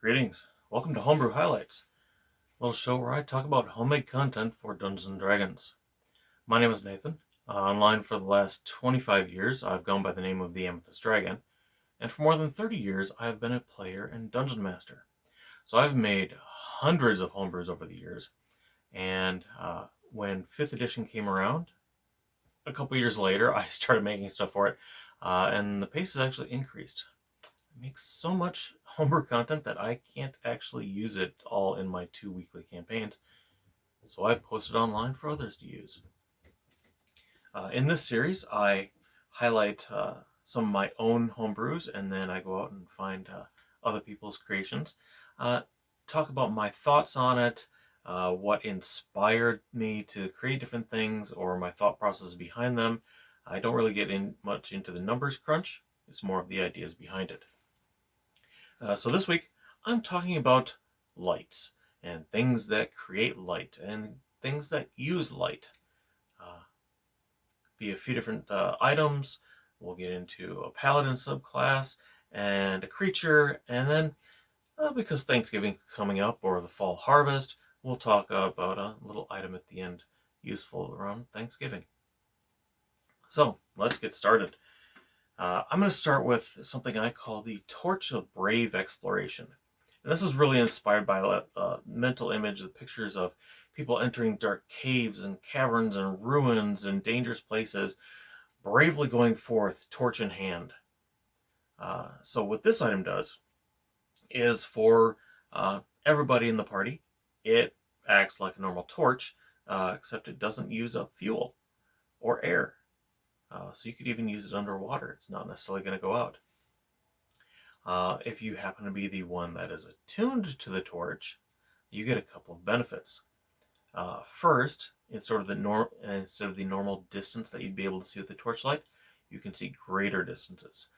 Greetings. Welcome to Homebrew Highlights, a little show where I talk about homemade content for Dungeons & Dragons. My name is Nathan. Online for the last 25 years, I've gone by the name of the Amethyst Dragon, and for more than 30 years, I have been a player and dungeon master. So I've made hundreds of homebrews over the years, and when 5th edition came around, a couple years later, I started making stuff for it, and the pace has actually increased. Makes so much homebrew content that I can't actually use it all in my 2 weekly campaigns, so I post it online for others to use. In this series, I highlight some of my own homebrews, and then I go out and find other people's creations, talk about my thoughts on it, what inspired me to create different things, or my thought process behind them. I don't really get much into the numbers crunch. It's more of the ideas behind it. So this week, I'm talking about lights and things that create light and things that use light. Be a few different items. We'll get into a Paladin Subclass and a creature, and then because Thanksgiving's coming up or the fall harvest, we'll talk about a little item at the end useful around Thanksgiving. So let's get started. I'm going to start with something I call the Torch of Brave Exploration. And this is really inspired by a mental image of pictures of people entering dark caves and caverns and ruins and dangerous places, bravely going forth, torch in hand. So what this item does is for everybody in the party, it acts like a normal torch, except it doesn't use up fuel or air. So you could even use it underwater. It's not necessarily going to go out. If you happen to be the one that is attuned to the torch, you get a couple of benefits. First, it's sort of instead of the normal distance that you'd be able to see with the torchlight, you can see greater distances.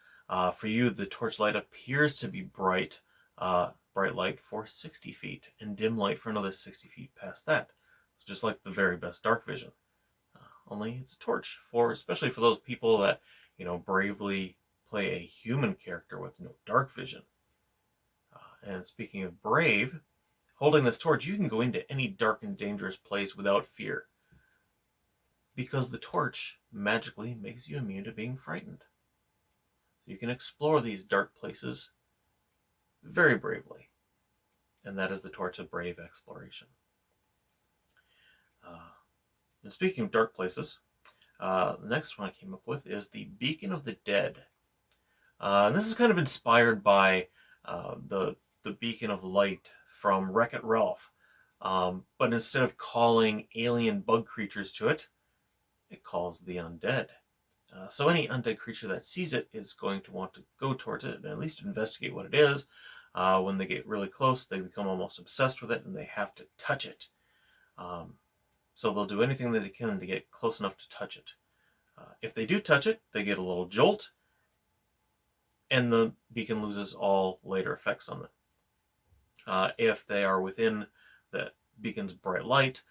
For you, the torchlight appears to be bright light for 60 feet, and dim light for another 60 feet past that. It's just like the very best dark vision. Only it's a torch, especially for those people that, bravely play a human character with no dark vision. And speaking of brave, holding this torch, you can go into any dark and dangerous place without fear, because the torch magically makes you immune to being frightened. So you can explore these dark places very bravely, and that is the Torch of Brave Exploration. And speaking of dark places, the next one I came up with is the Beacon of the Dead. And this is kind of inspired by the Beacon of Light from Wreck-It Ralph. But instead of calling alien bug creatures to it, it calls the undead. So any undead creature that sees it is going to want to go towards it and at least investigate what it is. When they get really close, they become almost obsessed with it and they have to touch it. So they'll do anything that they can to get close enough to touch it. If they do touch it, they get a little jolt, and the beacon loses all later effects on them. If they are within the beacon's bright light,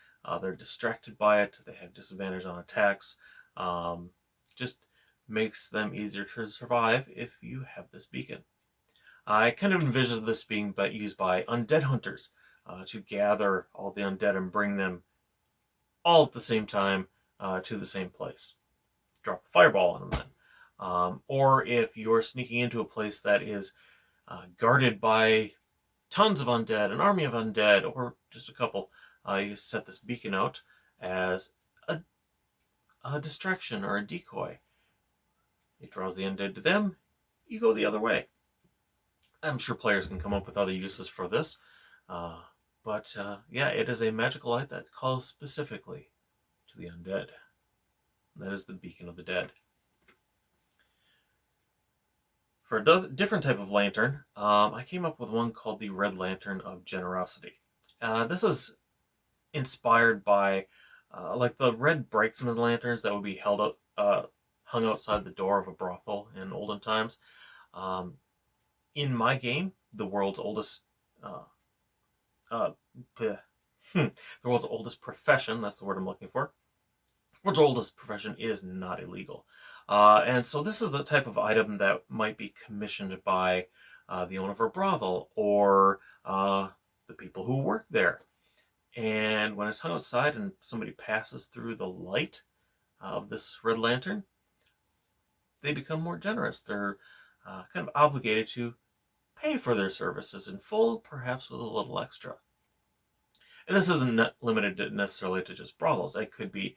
they're distracted by it, they have disadvantage on attacks. Just makes them easier to survive if you have this beacon. I kind of envision this being used by undead hunters to gather all the undead and bring them all at the same time to the same place. Drop a fireball on them then. Or if you're sneaking into a place that is guarded by tons of undead, an army of undead, or just a couple, you set this beacon out as a distraction or a decoy. It draws the undead to them, you go the other way. I'm sure players can come up with other uses for this. But it is a magical light that calls specifically to the undead. That is the Beacon of the Dead. For a different type of lantern, I came up with one called the Red Lantern of Generosity. This is inspired by like the red brakesman lanterns that would be hung outside the door of a brothel in olden times. In my game, the world's oldest the world's oldest profession, that's the word I'm looking for. The world's oldest profession is not illegal. And so this is the type of item that might be commissioned by the owner of a brothel, or the people who work there. And when it's hung outside and somebody passes through the light of this red lantern, they become more generous. They're kind of obligated to pay for their services in full, perhaps with a little extra. And this isn't limited necessarily to just brothels. It could be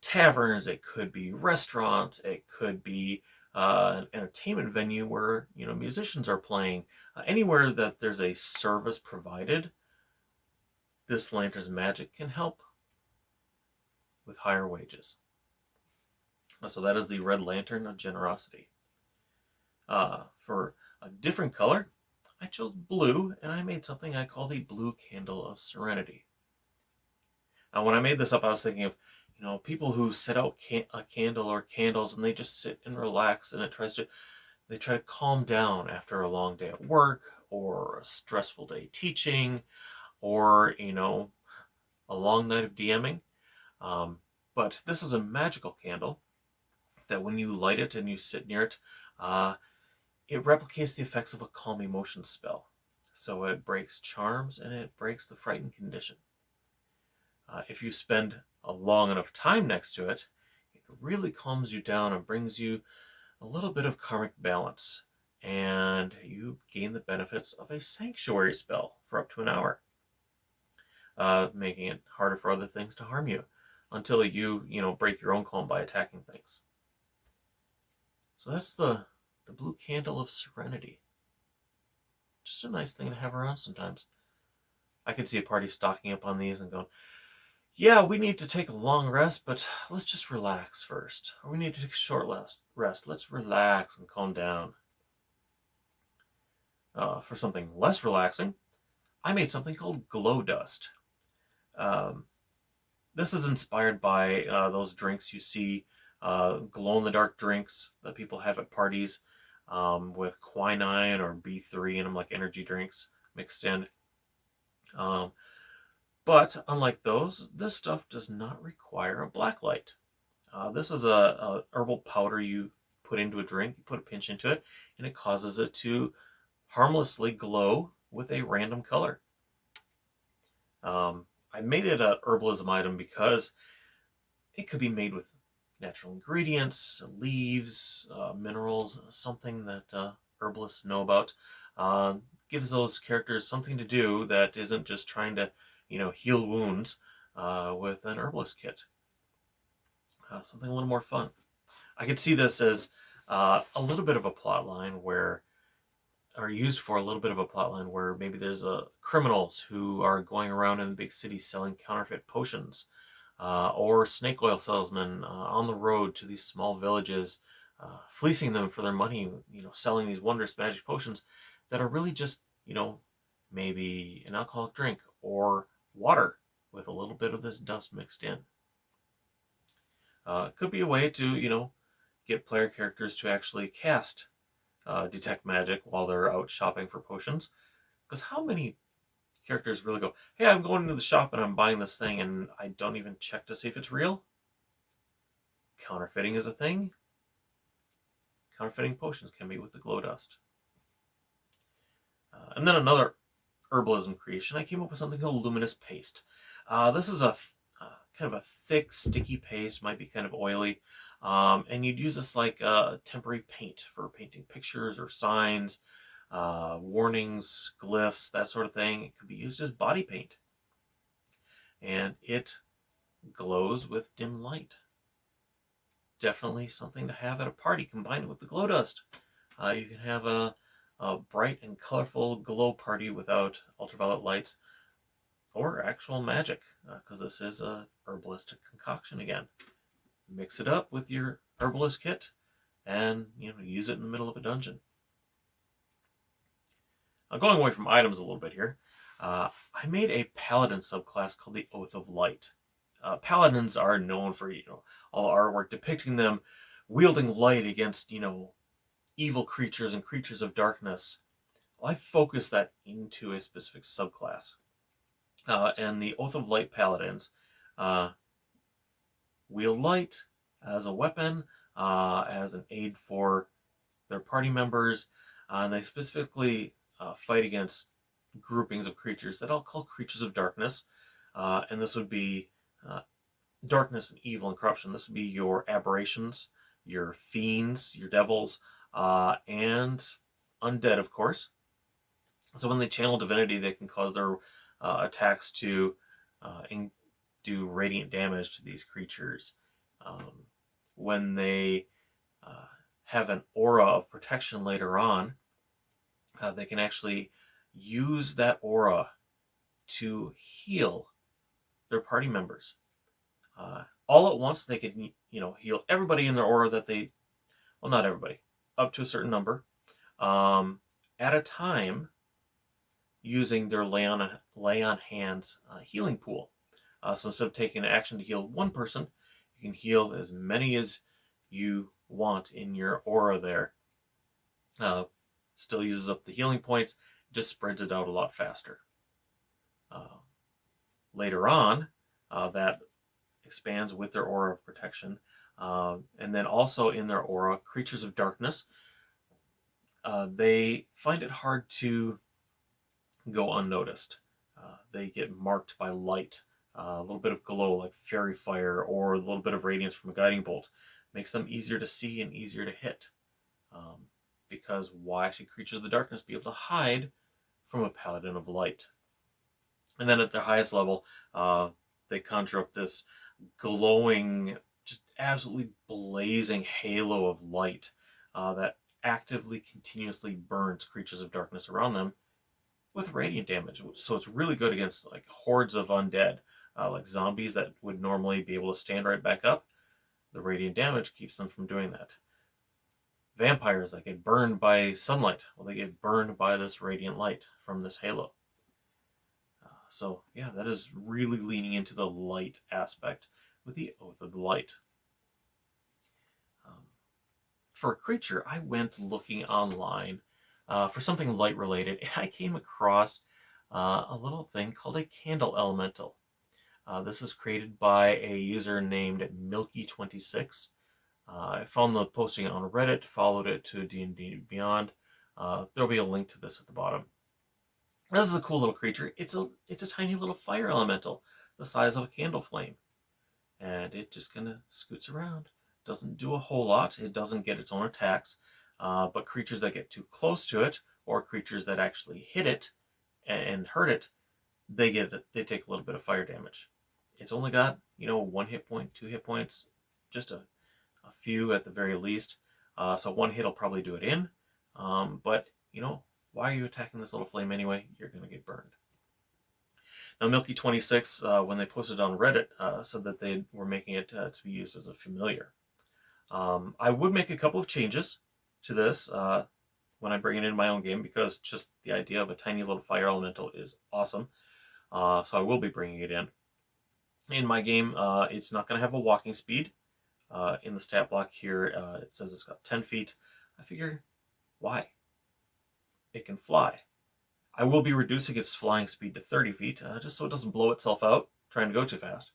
taverns, it could be restaurants, it could be an entertainment venue where musicians are playing. Anywhere that there's a service provided, this lantern's magic can help with higher wages. So that is the red lantern of generosity. For a different color, I chose blue, and I made something I call the blue candle of serenity. Now, when I made this up, I was thinking of people who set out a candle or candles, and they just sit and relax, and they try to calm down after a long day at work, or a stressful day teaching, or a long night of DMing. But this is a magical candle that when you light it and you sit near it, it replicates the effects of a calm emotion spell. So it breaks charms and it breaks the frightened condition. If you spend a long enough time next to it, it really calms you down and brings you a little bit of karmic balance. And you gain the benefits of a sanctuary spell for up to an hour, making it harder for other things to harm you until you break your own calm by attacking things. So that's the blue candle of serenity. Just a nice thing to have around sometimes. I could see a party stocking up on these and going, yeah, we need to take a long rest, but let's just relax first. Or we need to take a short rest. Let's relax and calm down. For something less relaxing, I made something called glow dust. This is inspired by those drinks you see, glow-in-the-dark drinks that people have at parties, with quinine or B3 in them, like energy drinks mixed in. But unlike those, this stuff does not require a black light. This is a herbal powder you put into a drink, you put a pinch into it, and it causes it to harmlessly glow with a random color. I made it a herbalism item because it could be made with natural ingredients, leaves, minerals, something that herbalists know about. Gives those characters something to do that isn't just trying to, heal wounds with an herbalist kit. Something a little more fun. I could see this as a little bit of a plot line where maybe there's criminals who are going around in the big city selling counterfeit potions, or snake oil salesmen on the road to these small villages, fleecing them for their money, selling these wondrous magic potions that are really just, maybe an alcoholic drink or water with a little bit of this dust mixed in. It could be a way to, get player characters to actually cast detect magic while they're out shopping for potions. Because how many characters really go, hey, I'm going into the shop and I'm buying this thing and I don't even check to see if it's real? Counterfeiting is a thing. Counterfeiting potions can be with the glow dust. And then another herbalism creation, I came up with something called Luminous Paste. This is a kind of a thick, sticky paste, might be kind of oily. And you'd use this like temporary paint for painting pictures or signs, warnings, glyphs, that sort of thing. It could be used as body paint. And it glows with dim light. Definitely something to have at a party combined with the glow dust. You can have a bright and colorful glow party without ultraviolet lights or actual magic, because this is a herbalistic concoction again. Mix it up with your herbalist kit and use it in the middle of a dungeon. Now, going away from items a little bit here, I made a Paladin subclass called the Oath of Light. Paladins are known for all the artwork depicting them wielding light against evil creatures and creatures of darkness. Well, I focused that into a specific subclass. And the Oath of Light Paladins wield light as a weapon, as an aid for their party members. And they specifically fight against groupings of creatures that I'll call creatures of darkness. And this would be darkness and evil and corruption. This would be your aberrations, your fiends, your devils, and undead, of course. So when they channel divinity, they can cause their attacks to do radiant damage to these creatures. When they have an aura of protection later on, they can actually use that aura to heal their party members. All at once, they can, heal everybody in their aura that they, well, not everybody, up to a certain number, at a time, using their lay on hands healing pool. So instead of taking an action to heal one person, you can heal as many as you want in your aura there. Still uses up the healing points, just spreads it out a lot faster. Later on, that expands with their aura of protection. And then also in their aura, creatures of darkness, they find it hard to go unnoticed. They get marked by light, a little bit of glow like fairy fire, or a little bit of radiance from a guiding bolt. Makes them easier to see and easier to hit. Because why should creatures of the darkness be able to hide from a paladin of light? And then at their highest level, they conjure up this glowing, just absolutely blazing halo of light that actively, continuously burns creatures of darkness around them with radiant damage. So it's really good against like hordes of undead, like zombies that would normally be able to stand right back up. The radiant damage keeps them from doing that. Vampires that get burned by sunlight, well, they get burned by this radiant light from this halo. So yeah, that is really leaning into the light aspect with the Oath of the Light. For a creature, I went looking online for something light related, and I came across a little thing called a candle elemental. This is created by a user named Milky26. I found the posting on Reddit, followed it to D&D Beyond. There'll be a link to this at the bottom. This is a cool little creature. It's a tiny little fire elemental, the size of a candle flame. And it just kind of scoots around. Doesn't do a whole lot. It doesn't get its own attacks. But creatures that get too close to it, or creatures that actually hit it and hurt it, they take a little bit of fire damage. It's only got, 1 hit point, 2 hit points, just a few at the very least. So one hit will probably do it in. But, why are you attacking this little flame anyway? You're going to get burned. Now, Milky26, when they posted on Reddit, said that they were making it to be used as a familiar. I would make a couple of changes to this when I bring it in my own game, because just the idea of a tiny little fire elemental is awesome. So I will be bringing it in. In my game, it's not going to have a walking speed. In the stat block here, it says it's got 10 feet. I figure, why? It can fly. I will be reducing its flying speed to 30 feet, just so it doesn't blow itself out trying to go too fast.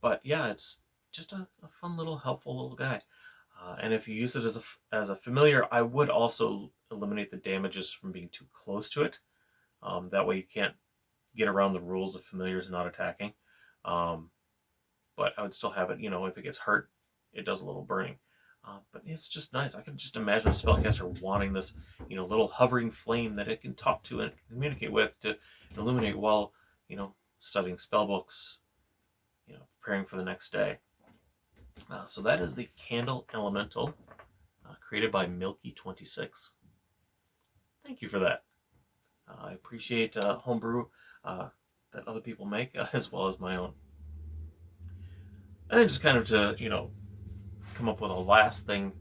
But yeah, it's just a fun little, helpful little guy. And if you use it as a familiar, I would also eliminate the damages from being too close to it. That way you can't get around the rules of familiars not attacking. But I would still have it, if it gets hurt, it does a little burning. But it's just nice. I can just imagine a spellcaster wanting this, little hovering flame that it can talk to and communicate with to illuminate while, studying spellbooks, preparing for the next day. So that is the Candle Elemental, created by Milky26. Thank you for that. I appreciate homebrew that other people make, as well as my own. And then just kind of to, come up with a last thing,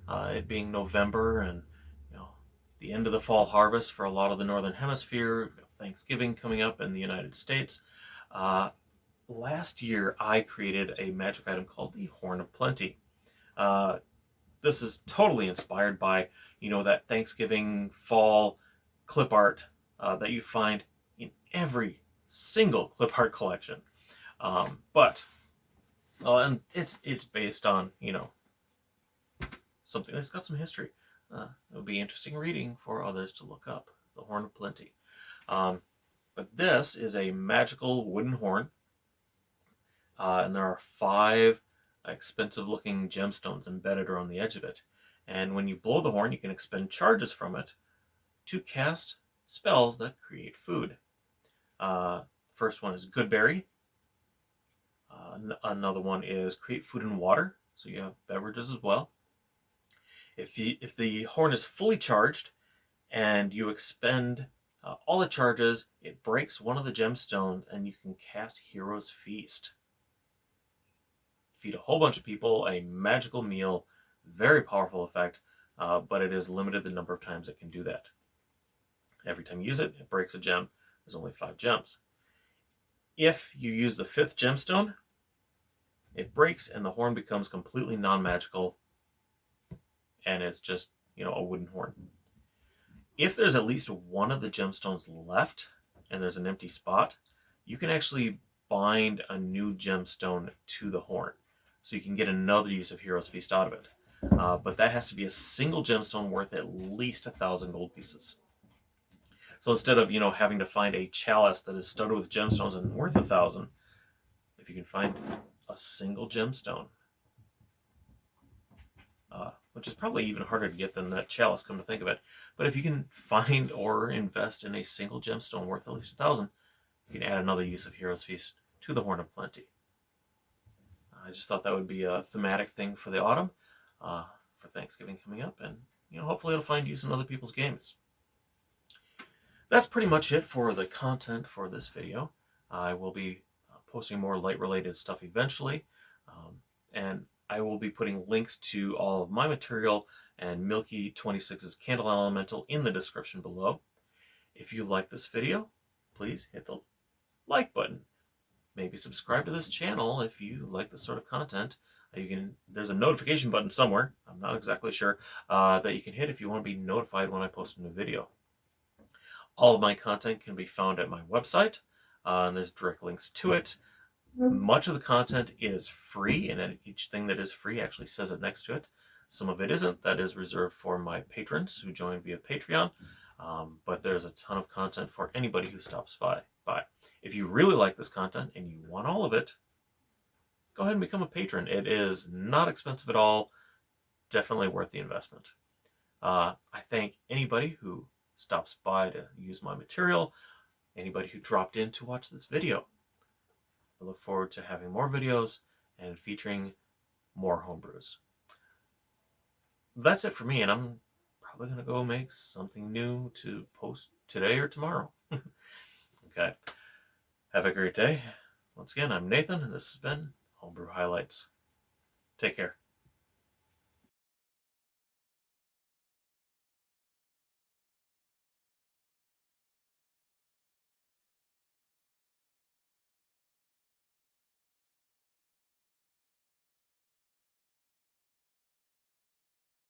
it being November and, the end of the fall harvest for a lot of the Northern Hemisphere, Thanksgiving coming up in the United States. Last year, I created a magic item called the Horn of Plenty. This is totally inspired by, that Thanksgiving fall clip art that you find in every single clip art collection. And it's based on, something that's got some history. it would be interesting reading for others to look up. The Horn of Plenty. But this is a magical wooden horn, and there are 5 expensive-looking gemstones embedded around the edge of it. And when you blow the horn, you can expend charges from it to cast spells that create food. First one is Goodberry. Another one is Create Food and Water, so you have beverages as well. If the horn is fully charged and you expend all the charges, it breaks one of the gemstones and you can cast Hero's Feast. Feed a whole bunch of people a magical meal, very powerful effect, but it is limited the number of times it can do that. Every time you use it, it breaks a gem. There's only 5 gems. If you use the 5th gemstone, it breaks and the horn becomes completely non-magical, and it's just, a wooden horn. If there's at least one of the gemstones left and there's an empty spot, you can actually bind a new gemstone to the horn, so you can get another use of Hero's Feast out of it. But that has to be a single gemstone worth at least 1,000 gold pieces. So instead of, having to find a chalice that is studded with gemstones and worth 1,000, if you can find a single gemstone, which is probably even harder to get than that chalice, come to think of it. But if you can find or invest in a single gemstone worth at least 1,000, you can add another use of Hero's Feast to the Horn of Plenty. I just thought that would be a thematic thing for the autumn, for Thanksgiving coming up, and hopefully it'll find use in other people's games. That's pretty much it for the content for this video. I will be posting more light-related stuff eventually, and I will be putting links to all of my material and Milky26's Candle Elemental in the description below. If you like this video, please hit the like button. Maybe subscribe to this channel if you like this sort of content. There's a notification button somewhere, I'm not exactly sure, that you can hit if you want to be notified when I post a new video. All of my content can be found at my website, and there's direct links to it. Much of the content is free, and each thing that is free actually says it next to it. Some of it isn't. That is reserved for my patrons who join via Patreon, but there's a ton of content for anybody who stops by. If you really like this content and you want all of it, go ahead and become a patron. It is not expensive at all. Definitely worth the investment. I thank anybody who stops by to use my material, anybody who dropped in to watch this video. I look forward to having more videos and featuring more homebrews. That's it for me, and I'm probably going to go make something new to post today or tomorrow. Okay. Have a great day. Once again, I'm Nathan, and this has been Homebrew Highlights. Take care.